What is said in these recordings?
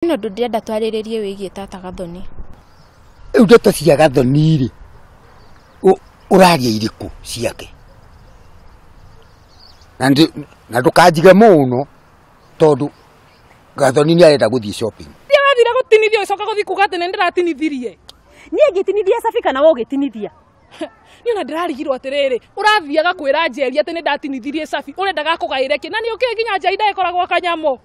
No ndirenda twarĩrĩrie wĩgie tata Gathoni. Ndeto cia Gathoni ri. Uraria iriku ciake. Na ndukanjige muno tondu Gathoni ni arenda guthii shopping. Tia wathire gutinithia ucoka guthii kuga ati ndiratinithirie. Nie ngitinithia Safika na wo gitinithia. Ni ona ndirarigirwo atiriri urathiaga kwira Njeri ati ni ndatinithirie Safi urendaga kugaire ki na ni uki nginya Njeri ndaekoragwo kanyamo.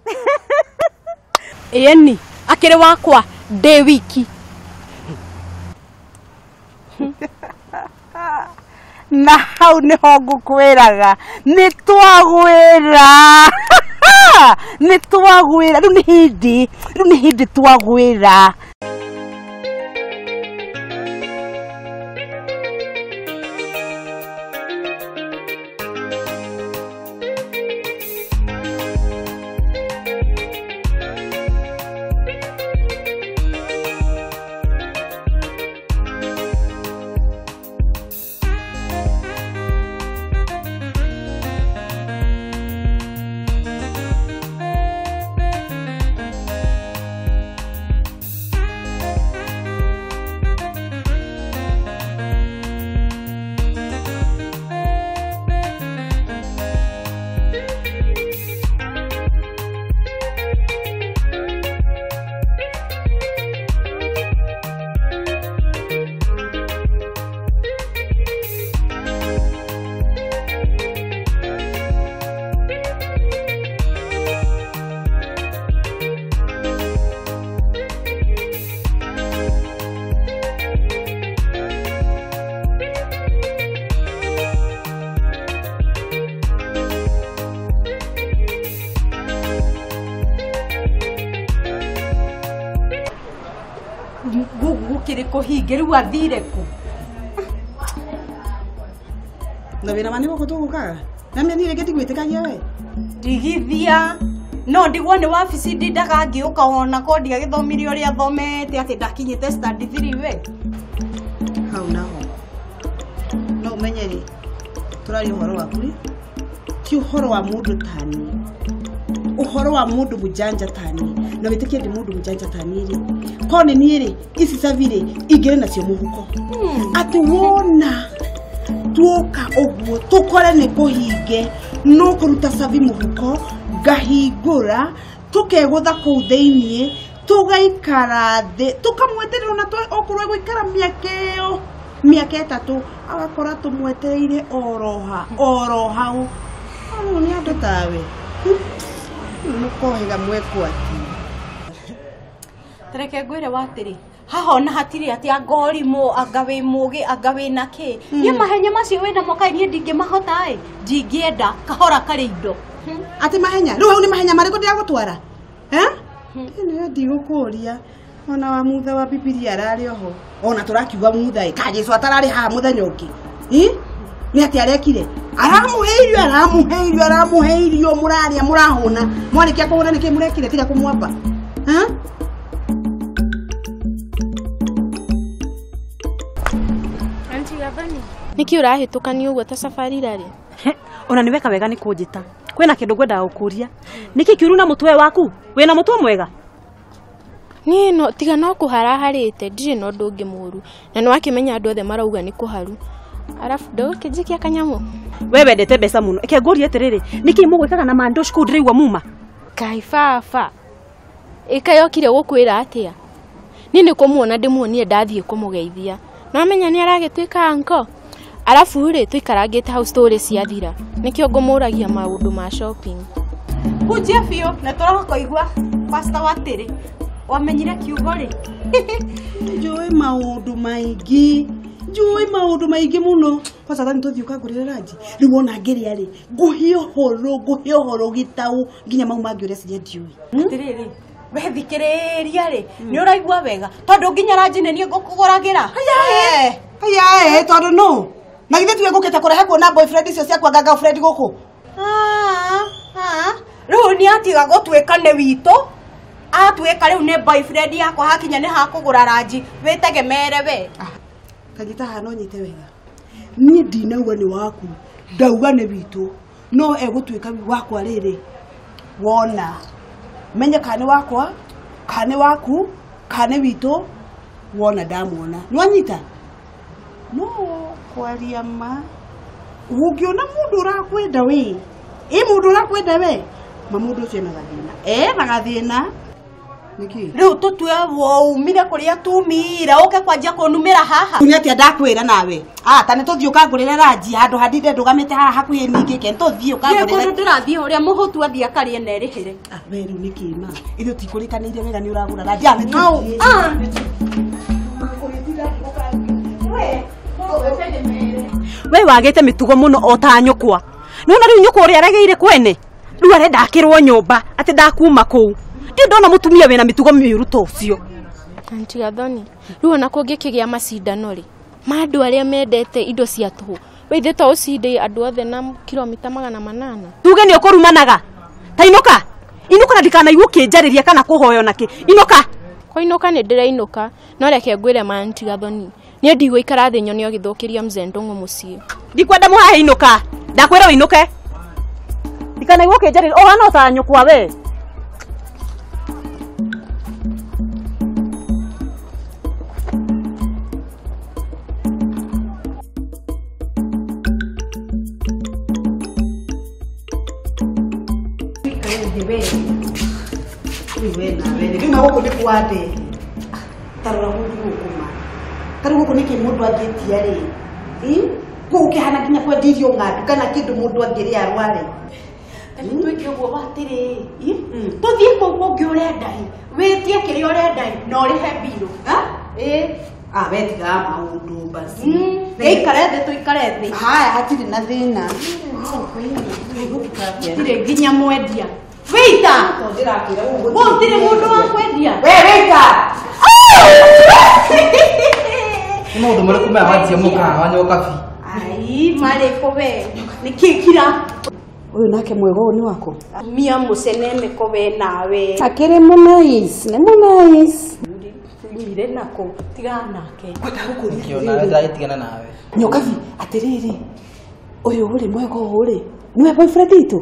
Eni akire wakwa de wiki. Na hau niho ngukwiraga ni twagwira. Ni twagwira riu ni hindi twagwira. Kiriko higeru athire ku. Ndabira mani boko tugukaga. Namye nire geti gwitikagia we. Ndigithia. No ndigwo ni wabici ndindaga ngiuka hona ko ndiga githomirio ria thomete ati ndakinyite study 3 we. Hau naho. No umenyeri. Turari uhoro waku ri. Ti uhoro wa mundu tani. Uhoro wa mundu mujanja tani. Na witikie ndi mundu mujanja tani ri. Kone nire isi savire igere nacio muhuko. Ati wona tuoka ogwo tukore ne kuhinge no kuruta savi muhuko gahingura tukegutha kuu theinie tugaikara thi tukamweterera na tu okurwe guikara miaka 3 agakora tumwetereire orohau anu ni andu tawe nukohiga mwekwa Tereke ngwire watiri haho na hatiri ati angori mo agawe mugi agawe nake ni mahenya macio wenda moka ni ndinge mahota ndingienda kahora kari indo ati mahenya riu hau ni mahenya mariko ndia gutwara ni ndigukuria ona wa mutha wa Biblia arari oho ona turakiuga mutha ka Jesu atarari ha muthenya ungi ni ati arekire aramuheirio muraria murahuna mwarikia kuhuna niki murekire tiga kumwamba Niki urahitukanio uguo ta safari rari? Ona niweka wega ni kunjita. Kwena kindu gwenda gukuria. Niki kiuru na mutwe waku? Wena mutwe mwega? Ni no tiga no kuharaharite ndire no ndungi muru. Na no akimenya andu othe marauga ni kuharu. Arafu ndo kijikia kanyamu. Wewe wendete mbeca muno. Eke ngorie atiriri. Niki mugwikaga na mandosh ku ndireigwa muma? Kai fafa. Ikayokire gukwira atia. Nini kumuona ndimuonie ndathie kumugeithia. No amenya ni aragituika anko. Arafu ri tuikarangite house story cia thira. Nikio ngumuragia maundu ma shopping. Kujia fio na turako igwa pasta watiri. Wamenyire kiugo ri. Njoi maundu maingi muno. Kwa sababu nitothiuka ngurire raji. Riu ona ngiria ri nguhio horo gitau nginya mau mangi uria cia ndiui. Atiriri wethikiriria ri ni uraigwa wega tondu nginya raji nenie ngukuguragira. Aya tondu no. Na githe tuwe gukete kurehe kuona boyfriend icio cia kwanga girlfriend guku. Riu ni atiga gutwika ne wito. Atwika riu ne boyfriend yakwa hakinya ni hakugura raji witegemere we. Kanyita hano nyite wega. Ni ndinauga ni waku. Ndauga ne wito. No egutwika wakwa riri. Wona. Menya kani wakwa kane waku kane wito wona ndamuona nwanyita no kwaria ma ungiona mundu urakwenda we mundu urakwenda we mamundu ucio na gathina na gathina niki riu tutwe waumire kuria tumira uke kwanjia kunumira haha tunya tia ndakwira nawe tane tuthio kangurira ranji handu handinde ndugamite haha hakuhi ningi ke tuthio kangurira kundu ndirathie uria muhutu athie akarie nerihire we riu niki ma ithu tikurikanire wega ni uragura ranji ame no we wagete mitugo muno ota nyukwa nona riu nyukwa uri arageire kwene riu arenda akirwo nyumba ati ndakuma kuu ndi ndona mutumia wena mitugo miuru to ucio Aunti Gathoni riu ona kungikigia macindano ri mandu aria mendete indo cia tuhu weithe to ucinde andu othe na kilomita 800 tuge ni ukurumanaga ta inuka na ndikana iguki njariria kana kuhoyo naki inuka koinuka ni ndirainuka no reke ngwire ma Aunti Gathoni ni ndigwo ikara thi nyoni ogithukiria mzee Ndongo mucii ndikwenda muhahe inuka ndakwira inuke ndikana iguki njariria ohana ta nyukwa we Rĩu gũkũ nĩ kwande tarora mũndũ gũkũma tarĩ gũkũ nĩkĩ mũndũ angĩtia rĩ gũkũ kĩhana nginya kwendirio ng'andu kana kĩndũ mũndũ angĩrĩa arware twĩke ũguo watirĩ tũthiĩ kũu kũngĩ ũrenda wĩtie kĩrĩa ũrenda na ũrĩhe mbirũ we tigaga maũndũ basi gĩikare thĩ tũikare thĩ haya hatirĩ na thĩna tirĩ nginya mwendia Vita! Gũtirĩ mũndũ wa kwendia. We Vita! Nĩ maũndũ marĩkũ maya wanjia mũkawa nyoka bi? Ai, marĩkũ we? Nĩkĩ kira? Ũyũ nake mwega ũyũ nĩ wako? Mia mũcenene ko we nawe. Akĩrĩ mũnais, nĩ mũnais. Nyire nako, tigana nake. Kwenda gũkũria. Kĩona ndagĩtigana nawe. Nyoka bi, atĩrĩrĩ. Ũyũ ũrĩ mwega ũyũ rĩ? Nĩwe boyfriend witũ?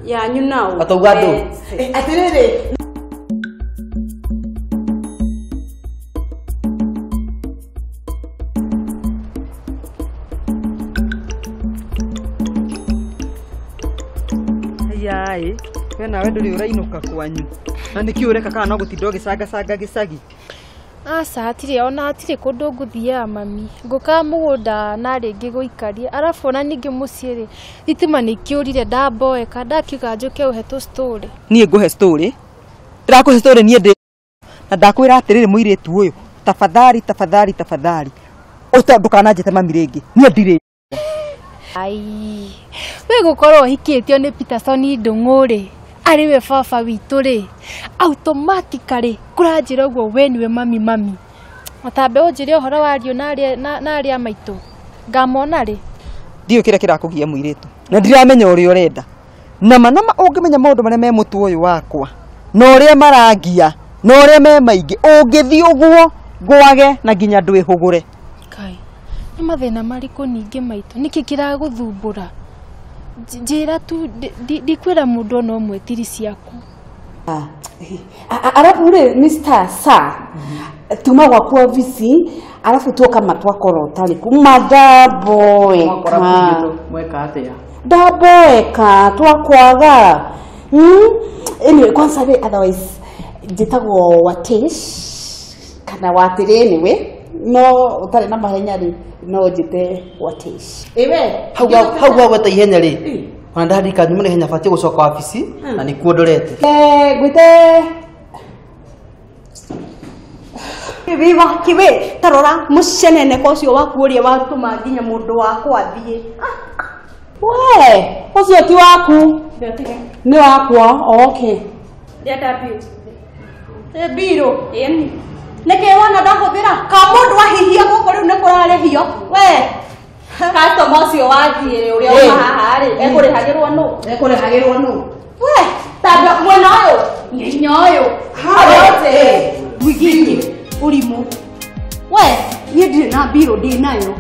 Yanyu nao. Atauga ndũ. Atĩrĩrĩ. Yai, we nawe ndũrĩ ũrainuka kwanyu. Na nĩkĩ ũreka kana no gũtinda ũgĩcanga gĩcagi? Aca hatirĩ ona hatirĩ kũndũ ngũthiaga mami. Ngũka mũgũnda na rĩngĩ gũikaria. Arabu ona ningĩ mũciĩ rĩ, thitima nĩkĩũrire ndamboeka ndakiuga njũke ũhe tũ story. Niĩ ngũhe story. Ndĩrakũhe story niĩ ndĩ. Na ndakwĩra atĩrĩrĩ mũirĩtu ũyũ, tafadhali. Ndũkananjĩte mami rĩngĩ. Niĩ ndirĩ. Ai. We gũkorwo hikĩtio nĩ Peterson Ndung'ũ ari we baba witũ rĩ automatically kũranjĩra ũguo we niwe mami matambe ũnjĩre ũhoro wario na arĩa maitũ ngamona rĩ ndiũ kĩrĩa kĩrakũgia mũirĩtu na ndiramenya ũrĩa ũrenda nama ũngĩmenya maũndũ marĩa me mũtu ũyũ wakwa na ũrĩa marangia na ũrĩa me maingĩ ũngĩthiĩ ũguo ngwage na nginya ndwĩhũgũre kai nĩ mathĩna marĩkũ ningĩ maitũ nĩkĩ kĩragũthumbũra njĩra tu ndikwĩra mũndũ no mwetiri ciaku Arabu rĩ Mr. Sa tuma gwaku ofisi arabu tuoka matwakora ũtarĩku madaboeka Mweka atĩa? Daboeka twakwaga anyway kwanza we otherwise njĩtagwo Watish kana Watirĩ anyway no ũtarĩ na mahenya rĩ no njĩte Watish Ewe hau gweta ihenya rĩ ona ndandika nyuma ihenya batie gũcoka wabici na nĩkuo ndorete ngwĩte Viva kiwe tarora mũcenene kocio waku ũrĩa watũma nginya mũndũ wakwa athiĩ we ũcio ti waku nĩ wakwa okay ndeta biro yani nĩkĩ wona ndahũthĩra ka mũndũ ahihia gũkũ rĩu nĩ kũrarĩhio we customer ũcio wathiĩ ũrĩa uma haha rĩ ekũrĩhagĩrwo nũ we tanda mwena ũyũ nginya ũyũ wote wiginye ũrimũ we niĩ ndirĩ na biro ndĩ nayo